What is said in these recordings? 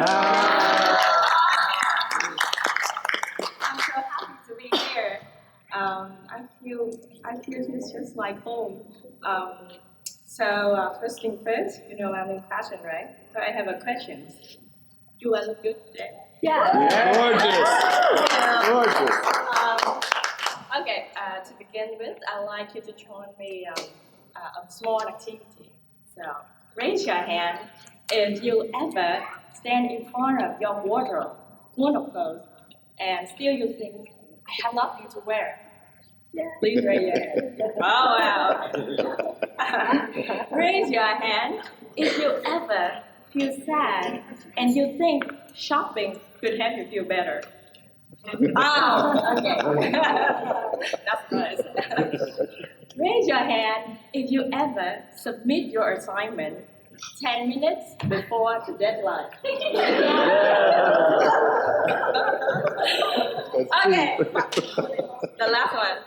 I'm so happy to be here. I feel it's just like home. First thing first, I'm in fashion, right? So I have a question. Do I look good today? Yeah. Gorgeous. Okay. To begin with, I'd like you to join me a small activity. So raise your hand if you ever stand in front of your wardrobe full of clothes and still you think, I have nothing to wear. Yeah. Please raise your hand. Oh, wow. Raise your hand if you ever feel sad and you think shopping could help you feel better. Oh, okay. That's nice. Raise your hand if you ever submit your assignment 10 minutes before the deadline. Okay, the last one.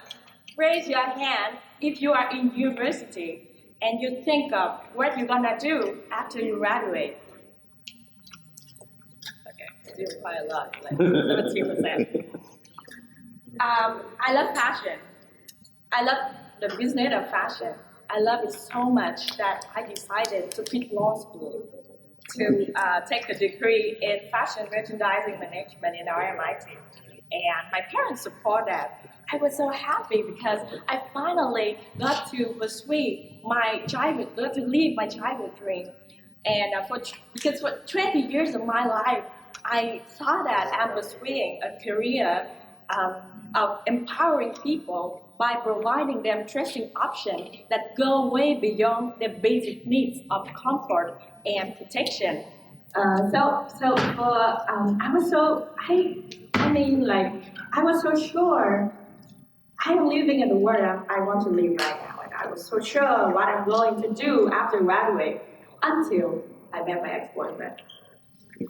Raise your hand if you are in university and you think of what you're gonna do after you graduate. Okay, still quite a lot, like 17%. I love fashion. I love the business of fashion. I love it so much that I decided to quit law school to take a degree in fashion merchandising management in RMIT. And my parents support that. I was so happy because I finally got to pursue my childhood, got to live my childhood dream. And because for 20 years of my life, I saw that I'm pursuing a career of empowering people by providing them dressing options that go way beyond their basic needs of comfort and protection. I was so sure I'm living in the world I want to live right now, and I was so sure what I'm going to do after graduate until I met my ex-boyfriend.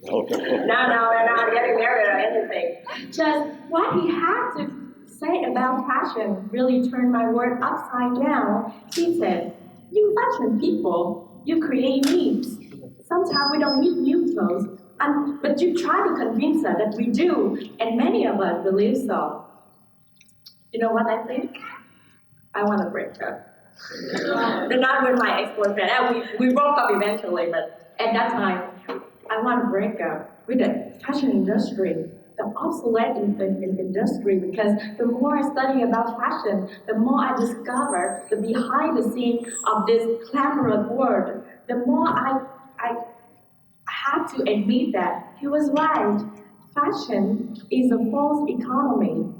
No, we're not getting married or anything. Just what he had to say about fashion really turned my world upside down. He said, you fashion people, you create needs. Sometimes we don't need new clothes, but you try to convince us that we do, and many of us believe so. You know what I think? I want to break up. Not with my ex-boyfriend. We broke up eventually, but at that time, I want to break up with the fashion industry, the obsolete industry, because the more I study about fashion, the more I discover the behind the scenes of this glamorous world, the more I had to admit that he was right. Fashion is a false economy.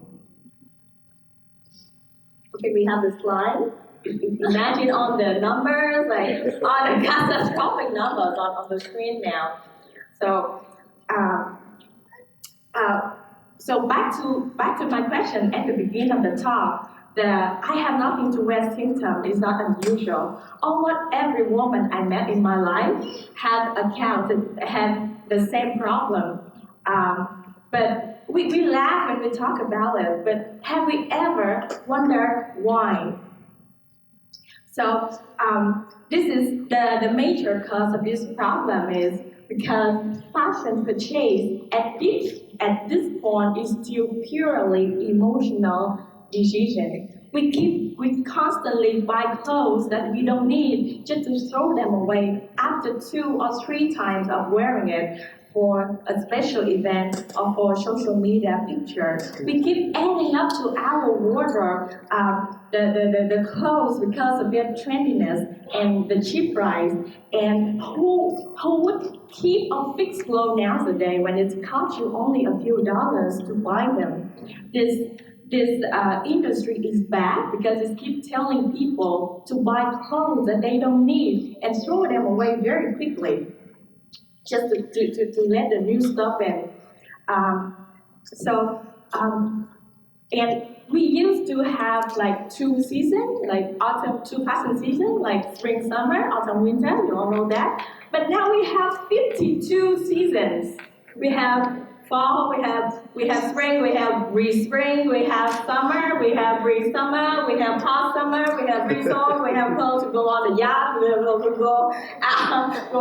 Okay, we have the slide. Imagine all the numbers, like all the catastrophic numbers on the screen now. So back to my question at the beginning of the talk. The I have nothing to wear symptom is not unusual. Almost every woman I met in my life had the same problem. But we laugh when we talk about it. But have we ever wondered why? So this is the major cause of this problem is because fashion purchase at this point is still purely emotional decision. We constantly buy clothes that we don't need just to throw them away after 2 or 3 times of wearing it for a special event or for a social media picture. We keep adding up to our wardrobe the clothes because of their trendiness and the cheap price. And who would keep a fixed clothes nowadays when it costs you only a few dollars to buy them? This industry is bad because it keeps telling people to buy clothes that they don't need and throw them away very quickly, just to let the new stuff in. And we used to have like 2 seasons, like autumn, 2 fashion seasons, like spring, summer, autumn, winter, you all know that. But now we have 52 seasons. We have fall, we have spring, we have re-spring, we have summer, we have re-summer, we have hot summer, we have resort, we have clothes to go on the yacht, we have clothes to go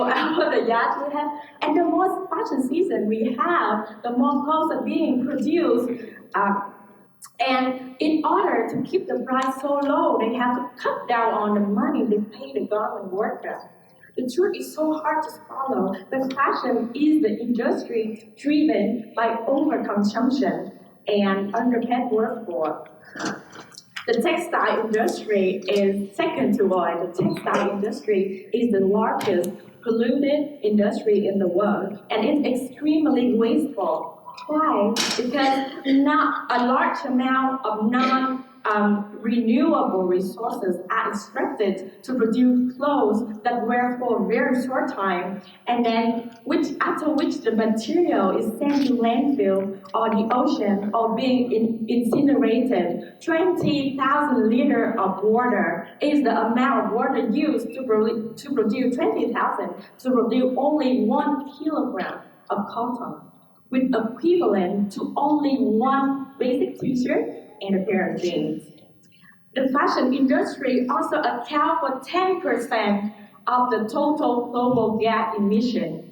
out of the yacht. We have, and the more fashion season we have, the more clothes are being produced. And in order to keep the price so low, they have to cut down on the money they pay the garment worker. The truth is so hard to swallow, but fashion is the industry driven by overconsumption and underpaid workforce. The textile industry is second to oil. The textile industry is the largest polluted industry in the world, and it's extremely wasteful. Why? Because not a large amount of renewable resources are extracted to produce clothes that wear for a very short time, and then after which the material is sent to landfill or the ocean or being incinerated. 20,000 liters of water is the amount of water used to produce 20,000 to produce only 1 kilogram of cotton, with equivalent to only one basic t-shirt and a pair of jeans. The fashion industry also accounts for 10% of the total global gas emission,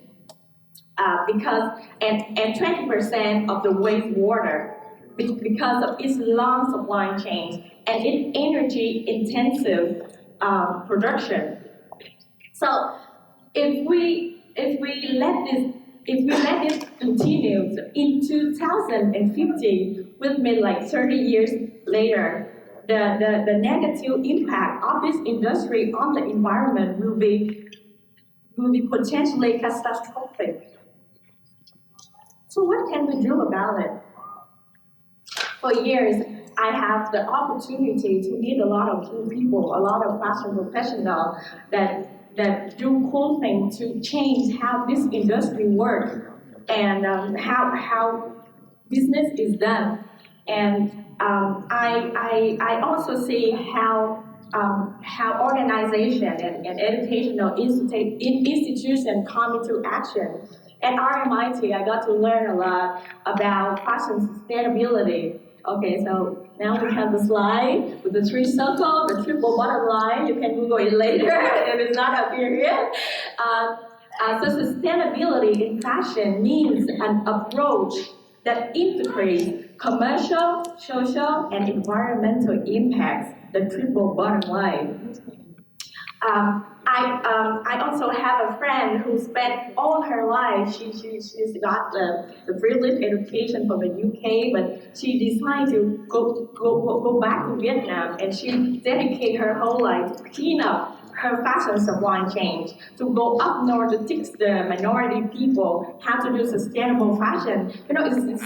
and 20% of the wastewater because of its long supply chain and its energy-intensive production. So, if we let this continue, in 2050, which means like 30 years later, the negative impact of this industry on the environment will be potentially catastrophic. So what can we do about it? For years, I have the opportunity to meet a lot of cool people, a lot of fashion professionals that do cool things to change how this industry works and how business is done. And I also see how organization and educational institutions come into action. At RMIT, I got to learn a lot about fashion sustainability. Okay, so now we have the slide with the 3 circles, the triple bottom line. You can Google it later if it's not up here yet. So sustainability in fashion means an approach that integrates commercial, social, and environmental impacts, the triple bottom line. I also have a friend who spent all her life, she's got the privileged education from the UK, but she decided to go back to Vietnam, and she dedicated her whole life to clean up her fashion supply chain, to go up north to teach the minority people how to do sustainable fashion. You know, it's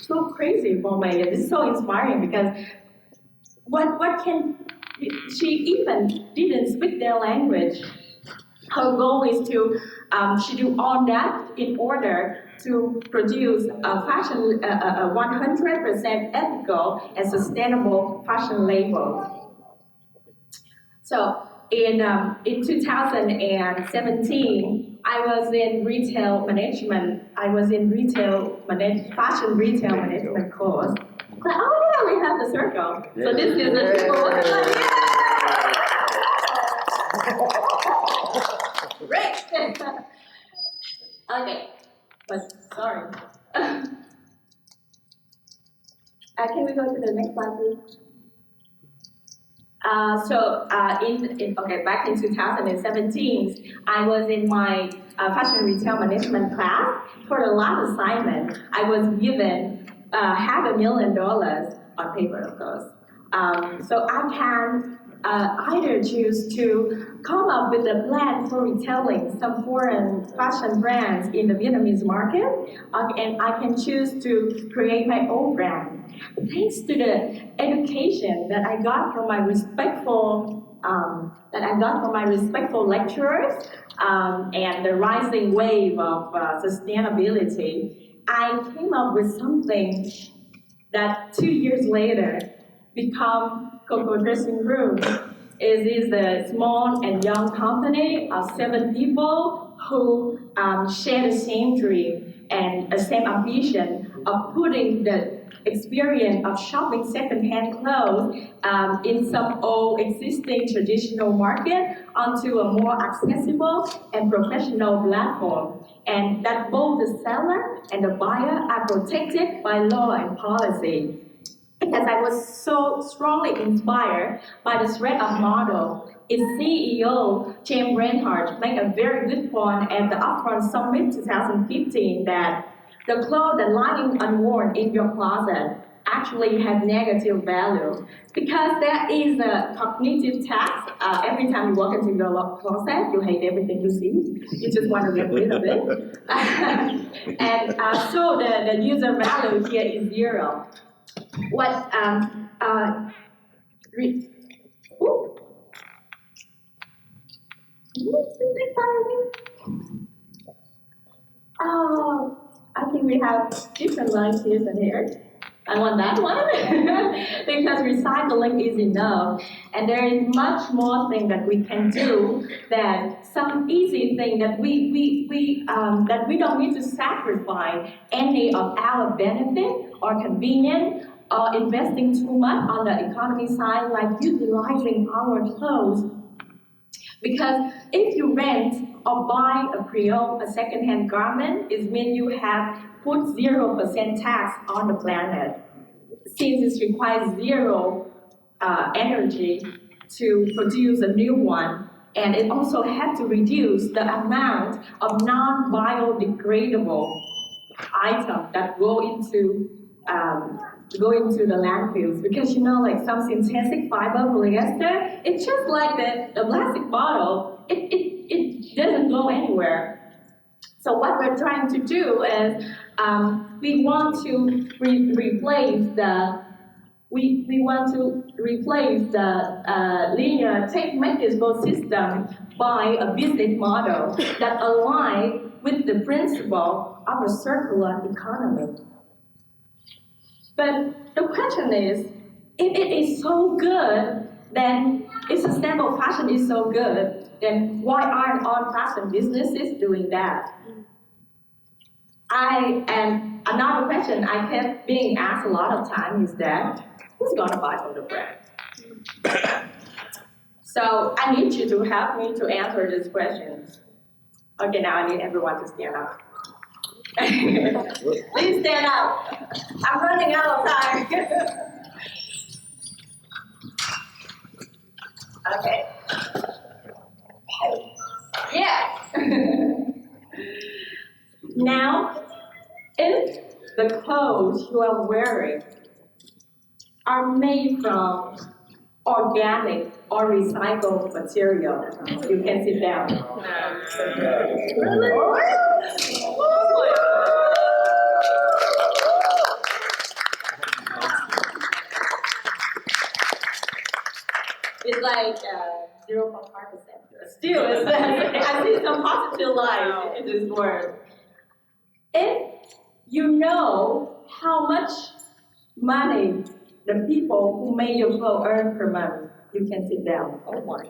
so crazy for me, and it's so inspiring because she even didn't speak their language. Her goal is to, she do all that in order to produce a fashion, 100% ethical and sustainable fashion label. So in 2017, I was in retail management. I was in fashion retail management course. But oh yeah, we have the circle. So this is the triple. Great. Okay, but sorry. Can we go to the next slide, please? Back in 2017, I was in my fashion retail management class. For the last assignment, I was given $500,000 on paper, of course. So I can either choose to come up with a plan for retailing some foreign fashion brands in the Vietnamese market, and I can choose to create my own brand. Thanks to the education that I got from my respectful lecturers and the rising wave of sustainability, I came up with something that 2 years later become Coco Dressing Room. It is a small and young company of 7 people who share the same dream. and a same ambition of putting the experience of shopping second-hand clothes in some old existing traditional market onto a more accessible and professional platform, and that both the seller and the buyer are protected by law and policy. Because I was so strongly inspired by the thread of model, its CEO, James Reinhardt, made a very good point at the Upfront Summit 2015 that the clothes that lying unworn in your closet actually have negative value because there is a cognitive tax. Every time you walk into your closet, you hate everything you see. You just want to get rid of it. And so the user value here is zero. What Oh, I think we have different lines here and here. I want that one because recycling is enough, and there is much more thing that we can do than some easy thing that we don't need to sacrifice any of our benefit or convenience or investing too much on the economy side, like utilizing our clothes. Because if you rent or buy a pre-owned, a second-hand garment, it means you have put 0% tax on the planet. Since it requires zero energy to produce a new one, and it also had to reduce the amount of non-biodegradable items that go into the landfills, because like some synthetic fiber polyester, it's just like the plastic bottle, it doesn't go anywhere. So what we're trying to do is we want to replace the linear take-make-disposal system by a business model that aligns with the principle of a circular economy. But the question is, if it is so good, then if sustainable fashion is so good, then why aren't all fashion businesses doing that? And another question I kept being asked a lot of times is that, who's gonna buy from the brand? So I need you to help me to answer these questions. Okay, now I need everyone to stand up. Please stand up. I'm running out of time. Okay. Yeah. Now, if the clothes you are wearing are made from organic or recycled material, you can sit down. It's like 0.5%. Still, I see some positive light in this word. If you know how much money the people who make your clothes earn per month, you can sit down. Oh my.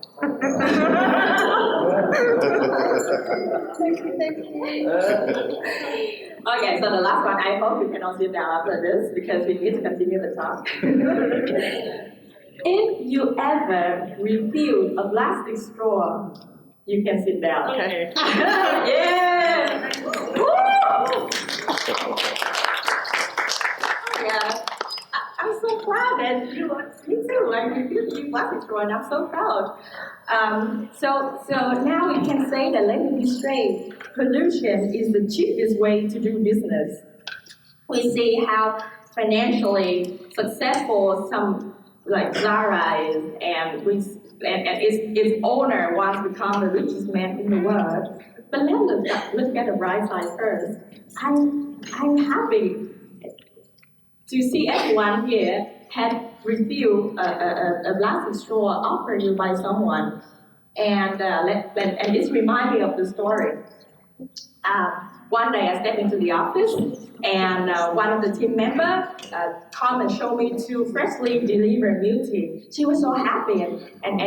Okay, so the last one, I hope you cannot sit down after this because we need to continue the talk. If you ever refill a plastic straw, you can sit down. Okay. Yeah. Yeah. I'm so proud that you, me too, like you plastic straw, and I'm so proud. So now we can say that, let me be straight, pollution is the cheapest way to do business. We see how financially successful some like Zara is, and its owner wants to become the richest man in the world. But let's get the bright side first. I'm happy to see everyone here had refilled a plastic straw offered you by someone, and this reminds me of the story. One day I stepped into the office, and one of the team members come and show me two freshly delivered milk tea. She was so happy, and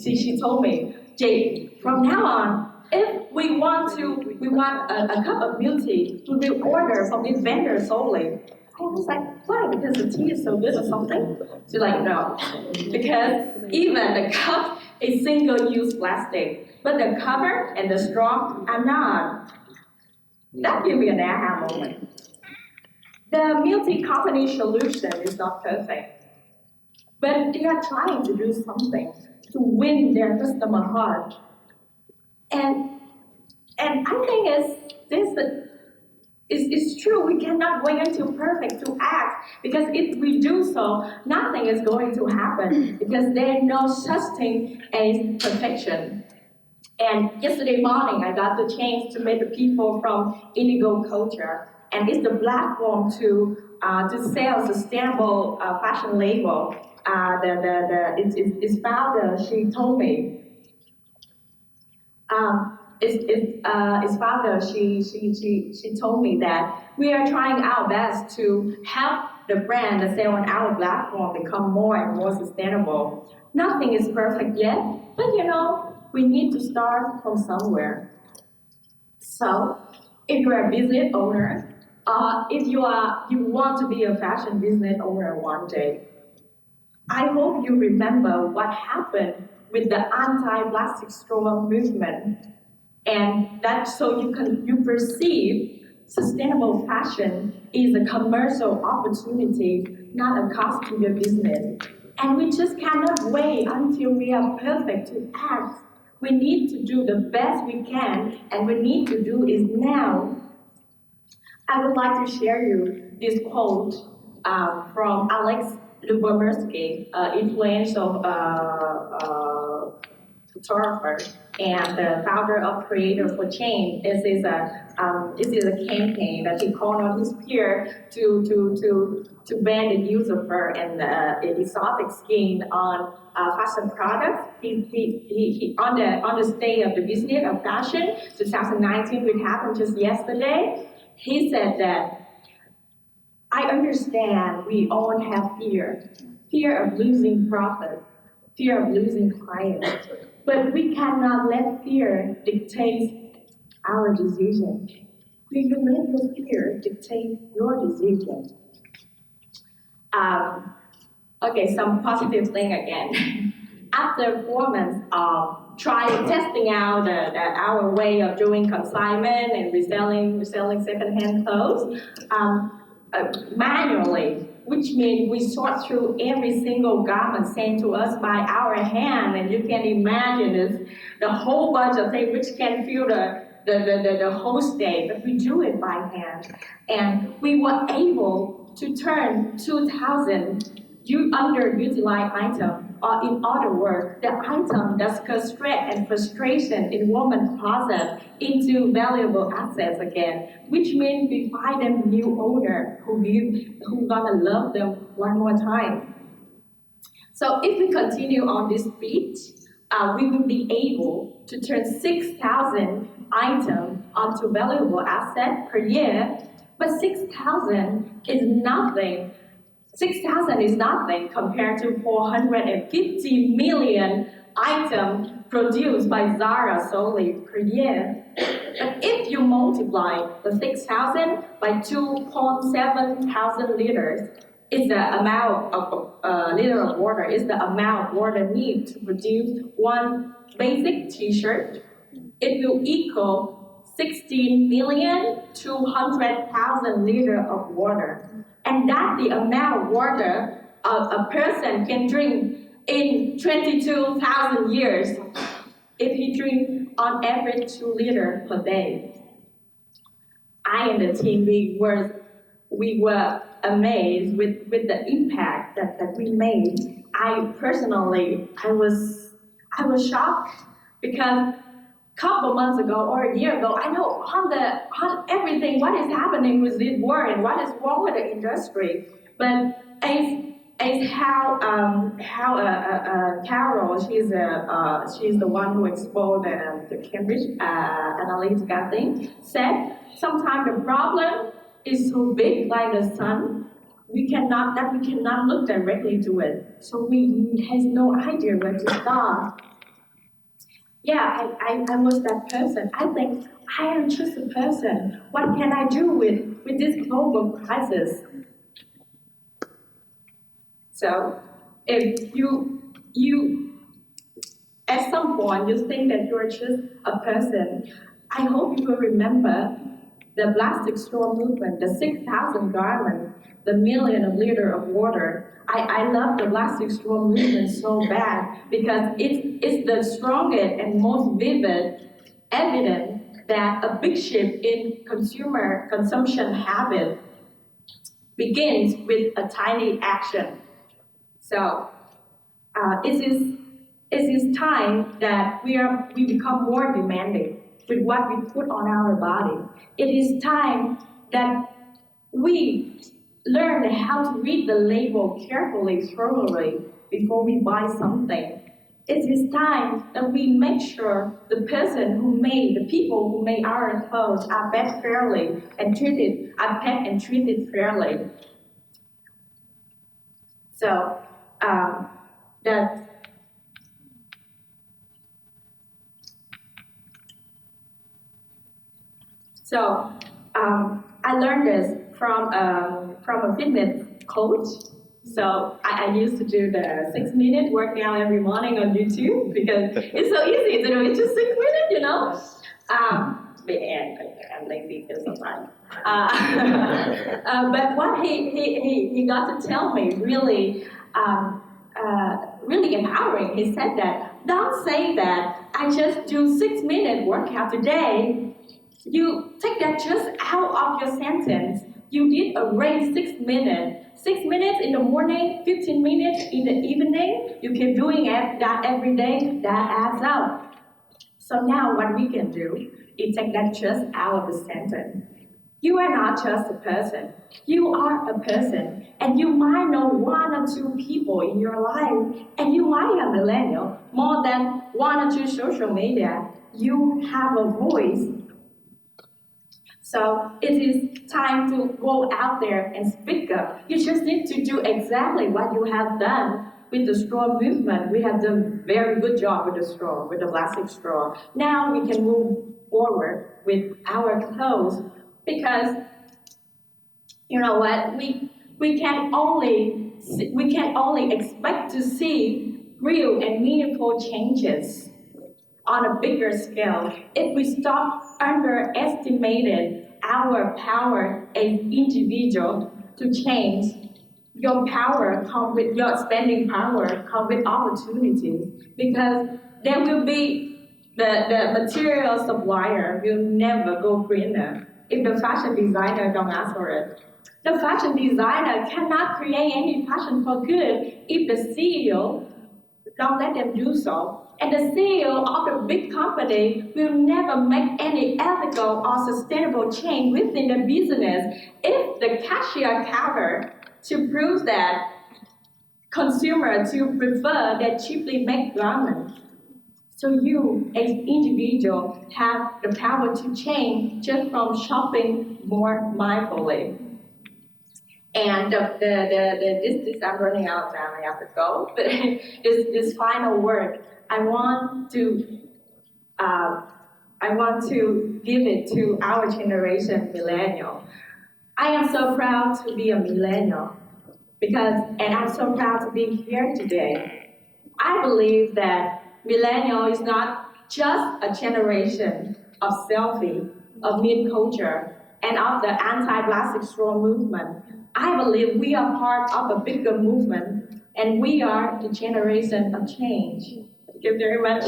she told me, Jay, from now on, If we want a cup of milk tea, we will order from this vendor solely. I was like, why? Because the tea is so good or something? She's like, no. Because even the cup is single-use plastic, but the cover and the straw are not. That gives me an aha moment. The milk tea company solution is not perfect, but they are trying to do something to win their customer heart. And I think it's true. We cannot wait until perfect to act, because if we do so, nothing is going to happen, because there is no such thing as perfection. And yesterday morning, I got the chance to meet the people from Indigo Culture, and it's the platform to sell sustainable fashion label. Its founder, she told me. Its founder, she told me that we are trying our best to help the brand that sell on our platform become more and more sustainable. Nothing is perfect yet, but we need to start from somewhere. So, if you're a business owner, if you want to be a fashion business owner one day, I hope you remember what happened with the anti-plastic straw movement, and that so you perceive sustainable fashion is a commercial opportunity, not a cost to your business. And we just cannot wait until we are perfect to act. We need to do the best we can, and we need to do is now. I would like to share you this quote from Alex Lubomirsky, influential photographer and the founder of Creator for Change. This is a campaign that he called on his peer to ban the use of fur and exotic skin on fashion products. He on the state of the business of fashion 2019, which happened just yesterday. He said that, I understand we all have fear of losing profit, fear of losing clients, but we cannot let fear dictate our decision. Will you let your fear dictate your decision? Okay, some positive thing again. After 4 months of testing out our way of doing consignment and reselling secondhand clothes manually, which means we sort through every single garment sent to us by our hand, and you can imagine this, the whole bunch of things which can fill the whole state, but we do it by hand. And we were able to turn 2,000 underutilized items, or in other words, the item that cause stress and frustration in women's closet, into valuable assets again, which means we find them new owner who gonna love them one more time. So if we continue on this speed, we will be able to turn 6,000 items onto valuable assets per year, but 6,000 is nothing. 6,000 is nothing compared to 450 million items produced by Zara solely per year. But if you multiply the 6,000 by 2.7 thousand liters, is the amount of liter of water, is the amount of water needed to produce one basic t-shirt. It will equal 16,200,000 liters of water. And that's the amount of water a person can drink in 22,000 years if he drinks on average 2 liters per day. I and the team, we were amazed with the impact that we made. I was shocked, because couple months ago or a year ago, I know on everything what is happening with this war and what is wrong with the industry. But as how Carol, she's the one who exposed the Cambridge Analytica thing, said sometimes the problem is so big like the sun, we cannot look directly to it. So we has no idea where to start. I was that person. I think I am just a person. What can I do with this global crisis? So if you at some point you think that you're just a person, I hope you will remember the plastic straw movement, the 6,000 garments, the million of liters of water. I love the plastic straw movement so bad because it's the strongest and most vivid evidence that a big shift in consumer consumption habit begins with a tiny action. So it is time that we become more demanding with what we put on our body. It is time that we learn how to read the label carefully, thoroughly, before we buy something. It is time that we make sure the people who made our clothes are packed fairly and treated fairly. So that. So I learned this from a fitness coach. So I used to do the 6-minute workout every morning on YouTube because it's so easy to do. It's just 6 minutes, you know. I'm lazy too sometimes. But what he got to tell me really really empowering. He said that don't say that I just do 6-minute workout today. You take that just out of your sentence. You did a race 6 minutes. 6 minutes in the morning, 15 minutes in the evening. You keep doing that every day. That adds up. So now what we can do is take that just out of the sentence. You are not just a person. You are a person. And you might know 1 or 2 people in your life. And you might have millennial, more than 1 or 2 social media. You have a voice. So it is time to go out there and speak up. You just need to do exactly what you have done with the straw movement. We have done a very good job with the straw, with the plastic straw. Now we can move forward with our clothes because you know what? We can only expect to see real and meaningful changes on a bigger scale if we stop underestimating our power as individuals to change. Your power comes with your spending power, comes with opportunities, because there will be the material supplier will never go greener if the fashion designer don't ask for it. The fashion designer cannot create any fashion for good if the CEO don't let them do so. And the CEO of the big company will never make any ethical or sustainable change within the business if the cashier counter to prove that consumers to prefer that cheaply made garments. So you, as individual, have the power to change just from shopping more mindfully. And this I'm running out of time. I have to go. But this final word, I want to give it to our generation, millennial. I am so proud to be a millennial and I'm so proud to be here today. I believe that millennial is not just a generation of selfie, of meme culture, and of the anti-plastic straw movement. I believe we are part of a bigger movement, and we are the generation of change. Thank you very much.